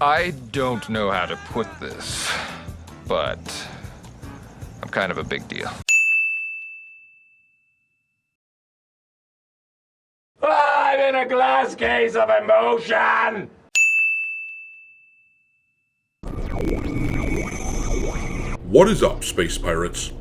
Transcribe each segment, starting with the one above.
I don't know how to put this, but I'm kind of a big deal. I'm in a glass case of emotion! What is up, space pirates?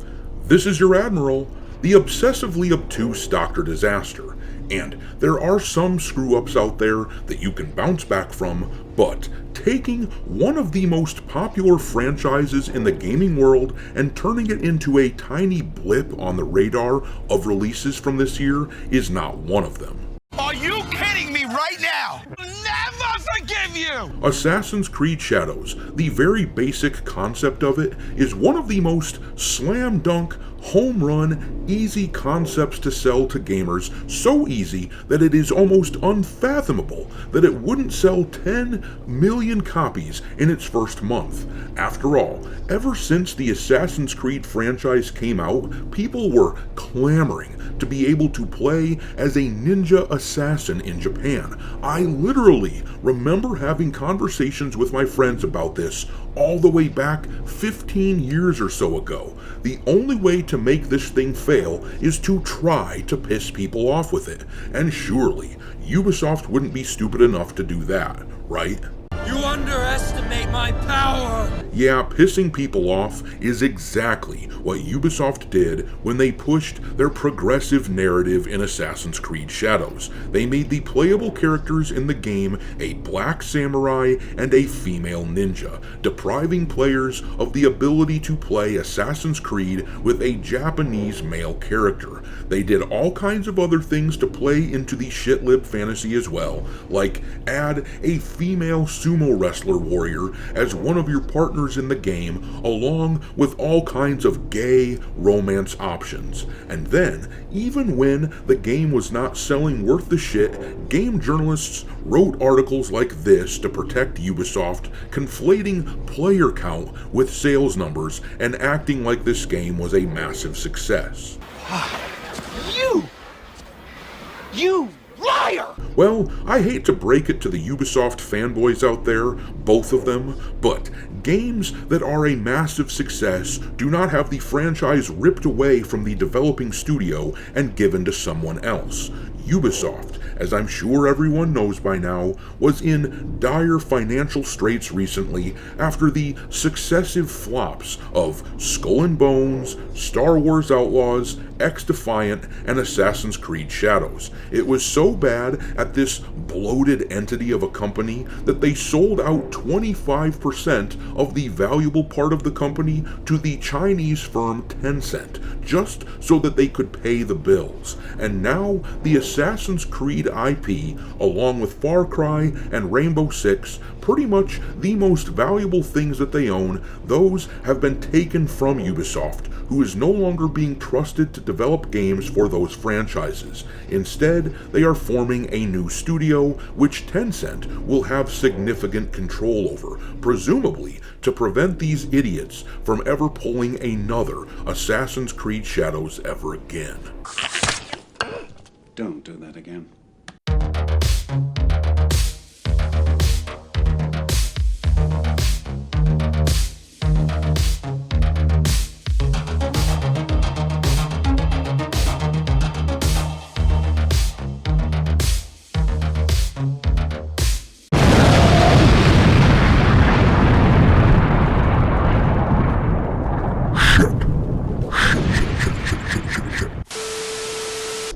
This is your Admiral, the obsessively obtuse Dr. Disaster, and there are some screw-ups out there that you can bounce back from, but taking one of the most popular franchises in the gaming world and turning it into a tiny blip on the radar of releases from this year is not one of them. Are you kidding me right now? Never forgive you! Assassin's Creed Shadows, the very basic concept of it, is one of the most slam dunk, home run, easy concepts to sell to gamers, so easy that it is almost unfathomable that it wouldn't sell 10 million copies in its first month. After all, ever since the Assassin's Creed franchise came out, people were clamoring to be able to play as a ninja assassin in Japan. I literally remember having conversations with my friends about this all the way back 15 years or so ago. The only way to make this thing fail is to try to piss people off with it, and surely Ubisoft wouldn't be stupid enough to do that, right? You underestimate my power! Yeah, pissing people off is exactly what Ubisoft did when they pushed their progressive narrative in Assassin's Creed Shadows. They made the playable characters in the game a black samurai and a female ninja, depriving players of the ability to play Assassin's Creed with a Japanese male character. They did all kinds of other things to play into the shitlib fantasy as well, like add a female sumo wrestler warrior as one of your partners in the game, along with all kinds of gay romance options. And then, even when the game was not selling worth the shit, game journalists wrote articles like this to protect Ubisoft, conflating player count with sales numbers and acting like this game was a massive success. You liar! Well, I hate to break it to the Ubisoft fanboys out there, both of them, but games that are a massive success do not have the franchise ripped away from the developing studio and given to someone else. Ubisoft, as I'm sure everyone knows by now, was in dire financial straits recently after the successive flops of Skull and Bones, Star Wars Outlaws, X-Defiant, and Assassin's Creed Shadows. It was so bad at this bloated entity of a company that they sold out 25% of the valuable part of the company to the Chinese firm Tencent, just so that they could pay the bills. And now the Assassin's Creed IP, along with Far Cry and Rainbow Six, pretty much the most valuable things that they own, those have been taken from Ubisoft, who is no longer being trusted to develop games for those franchises. Instead, they are forming a new studio, which Tencent will have significant control over, presumably to prevent these idiots from ever pulling another Assassin's Creed Shadows ever again. Don't do that again.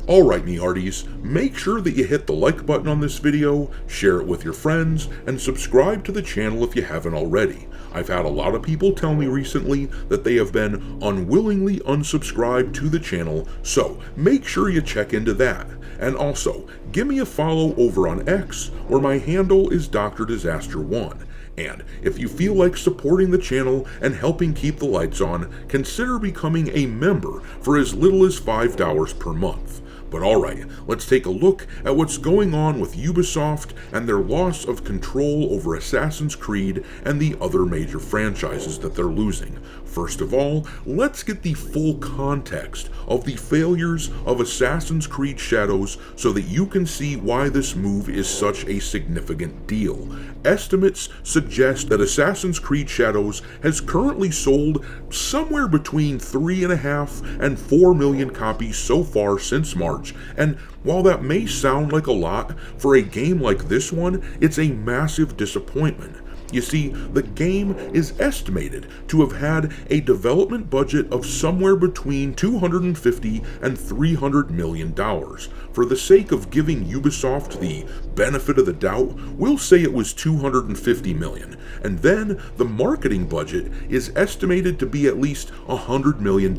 Alright me hearties, make sure that you hit the like button on this video, share it with your friends, and subscribe to the channel if you haven't already. I've had a lot of people tell me recently that they have been unwillingly unsubscribed to the channel, so make sure you check into that. And also, give me a follow over on X, where my handle is Dr. Disaster 1. And if you feel like supporting the channel and helping keep the lights on, consider becoming a member for as little as $5 per month. But alright, let's take a look at what's going on with Ubisoft and their loss of control over Assassin's Creed and the other major franchises that they're losing. First of all, let's get the full context of the failures of Assassin's Creed Shadows so that you can see why this move is such a significant deal. Estimates suggest that Assassin's Creed Shadows has currently sold somewhere between 3.5 and 4 million copies so far since March, and while that may sound like a lot, for a game like this one, it's a massive disappointment. You see, the game is estimated to have had a development budget of somewhere between $250 and $300 million. For the sake of giving Ubisoft the benefit of the doubt, we'll say it was $250 million. And then the marketing budget is estimated to be at least $100 million.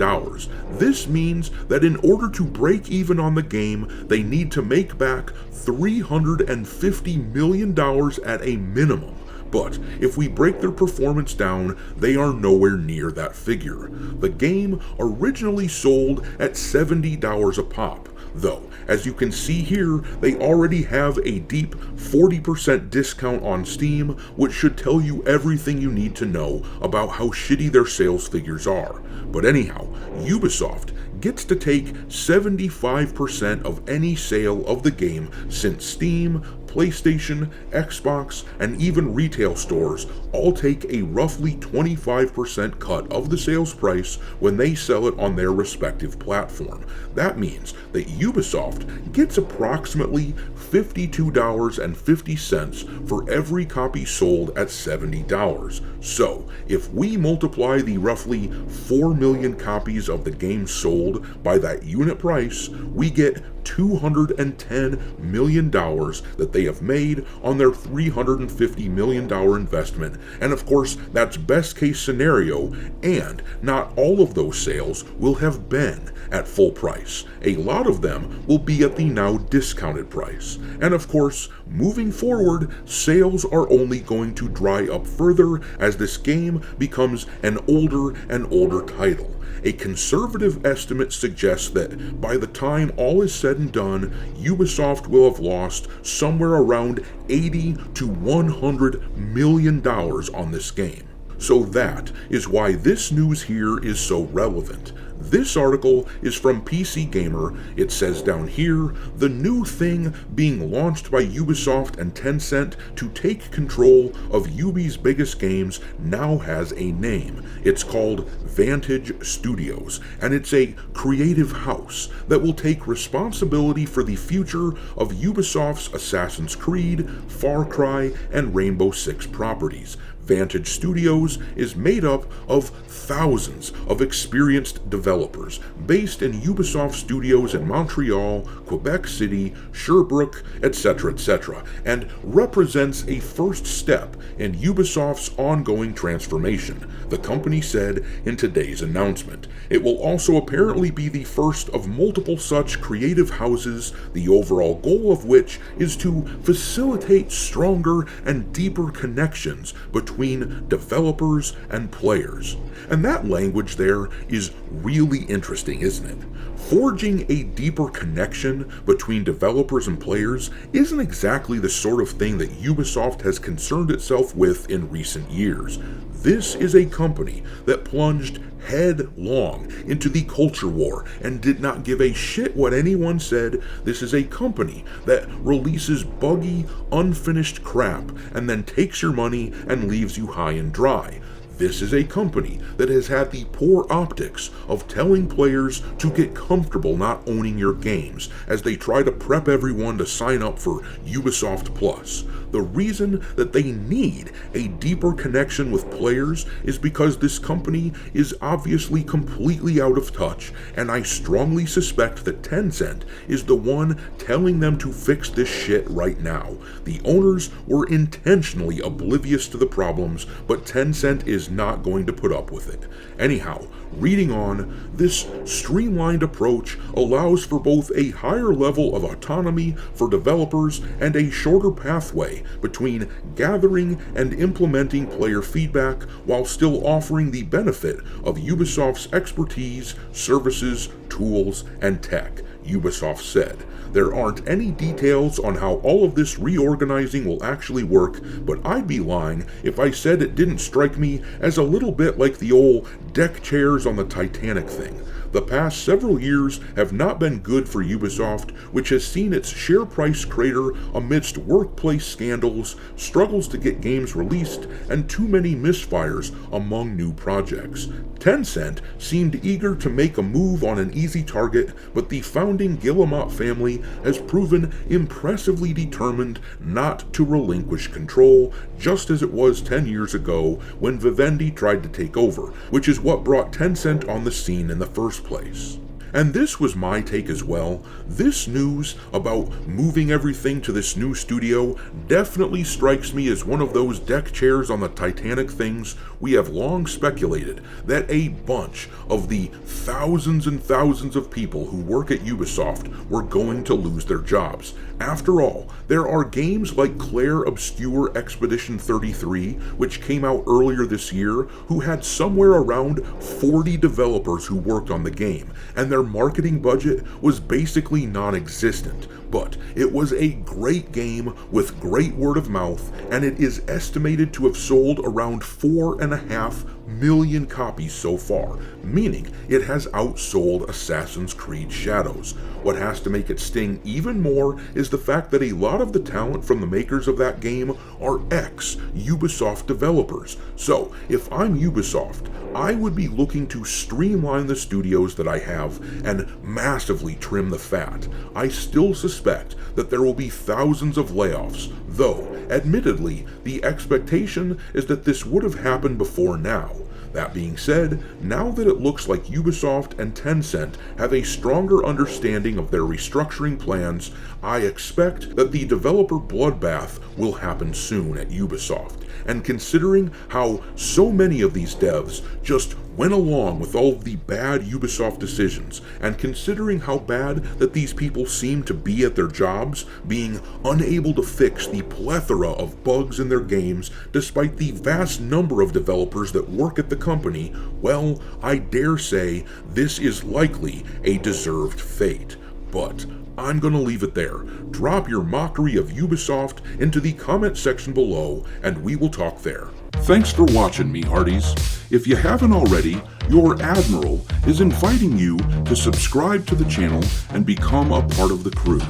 This means that in order to break even on the game, they need to make back $350 million at a minimum. But if we break their performance down, they are nowhere near that figure. The game originally sold at $70 a pop, though, as you can see here, they already have a deep 40% discount on Steam, which should tell you everything you need to know about how shitty their sales figures are. But anyhow, Ubisoft gets to take 75% of any sale of the game since Steam, PlayStation, Xbox, and even retail stores all take a roughly 25% cut of the sales price when they sell it on their respective platform. That means that Ubisoft gets approximately $52.50 for every copy sold at $70. So, if we multiply the roughly 4 million copies of the game sold by that unit price, we get $210 million that they have made on their $350 million investment. And of course, that's best case scenario, and not all of those sales will have been at full price. A lot of them will be at the now discounted price. And of course, moving forward, sales are only going to dry up further as this game becomes an older and older title. A conservative estimate suggests that by the time all is said and done, Ubisoft will have lost somewhere around $80 to $100 million on this game. So that is why this news here is so relevant. This article is from PC Gamer. It says down here, the new thing being launched by Ubisoft and Tencent to take control of Ubi's biggest games now has a name. It's called Vantage Studios, and it's a creative house that will take responsibility for the future of Ubisoft's Assassin's Creed, Far Cry, and Rainbow Six properties. Vantage Studios is made up of thousands of experienced developers based in Ubisoft studios in Montreal, Quebec City, Sherbrooke, etc., and represents a first step in Ubisoft's ongoing transformation, the company said in today's announcement. It will also apparently be the first of multiple such creative houses, the overall goal of which is to facilitate stronger and deeper connections between developers and players. And that language there is really interesting, isn't it? Forging a deeper connection between developers and players isn't exactly the sort of thing that Ubisoft has concerned itself with in recent years. This is a company that plunged headlong into the culture war and did not give a shit what anyone said. This is a company that releases buggy, unfinished crap and then takes your money and leaves you high and dry. This is a company that has had the poor optics of telling players to get comfortable not owning your games as they try to prep everyone to sign up for Ubisoft Plus. The reason that they need a deeper connection with players is because this company is obviously completely out of touch, and I strongly suspect that Tencent is the one telling them to fix this shit right now. The owners were intentionally oblivious to the problems, but Tencent is not going to put up with it. Anyhow, reading on, this streamlined approach allows for both a higher level of autonomy for developers and a shorter pathway between gathering and implementing player feedback while still offering the benefit of Ubisoft's expertise, services, tools, and tech. Ubisoft said. There aren't any details on how all of this reorganizing will actually work, but I'd be lying if I said it didn't strike me as a little bit like the old deck chairs on the Titanic thing. The past several years have not been good for Ubisoft, which has seen its share price crater amidst workplace scandals, struggles to get games released, and too many misfires among new projects. Tencent seemed eager to make a move on an easy target, but the founding Guillemot family has proven impressively determined not to relinquish control, just as it was 10 years ago when Vivendi tried to take over, which is what brought Tencent on the scene in the first place. And this was my take as well. This news about moving everything to this new studio definitely strikes me as one of those deck chairs on the Titanic things we have long speculated that a bunch of the thousands and thousands of people who work at Ubisoft were going to lose their jobs. After all, there are games like Claire Obscure Expedition 33, which came out earlier this year, who had somewhere around 40 developers who worked on the game, and their marketing budget was basically non-existent. But it was a great game with great word of mouth, and it is estimated to have sold around 4.5 million copies so far, meaning it has outsold Assassin's Creed Shadows. What has to make it sting even more is the fact that a lot of the talent from the makers of that game are ex-Ubisoft developers. So, if I'm Ubisoft, I would be looking to streamline the studios that I have and massively trim the fat. I still suspect that there will be thousands of layoffs, though, admittedly, the expectation is that this would have happened before now. That being said, now that it looks like Ubisoft and Tencent have a stronger understanding of their restructuring plans, I expect that the developer bloodbath will happen soon at Ubisoft. And considering how so many of these devs just went along with all of the bad Ubisoft decisions, and considering how bad that these people seem to be at their jobs, being unable to fix the plethora of bugs in their games despite the vast number of developers that work at the company, well, I dare say this is likely a deserved fate. But I'm gonna leave it there. Drop your mockery of Ubisoft into the comment section below, and we will talk there. Thanks for watching, me hearties. If you haven't already, your Admiral is inviting you to subscribe to the channel and become a part of the crew.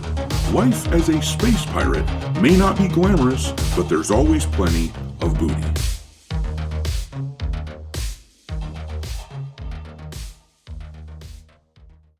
Life as a space pirate may not be glamorous, but there's always plenty of booty.